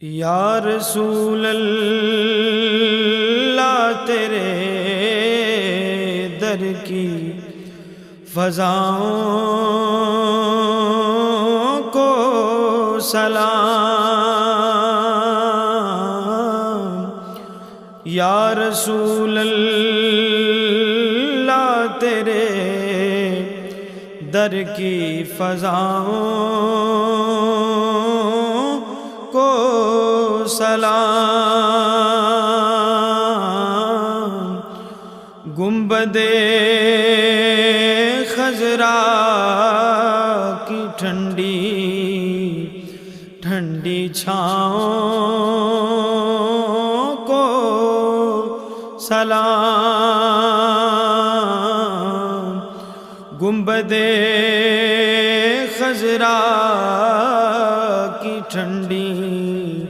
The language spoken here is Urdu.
یا رسول اللہ تیرے در کی فضاؤں کو سلام، یا رسول اللہ تیرے در کی فضاؤں کو سلام، گنبد خضرا کی ٹھنڈی ٹھنڈی چھاؤں کو سلام، گنبد خضرا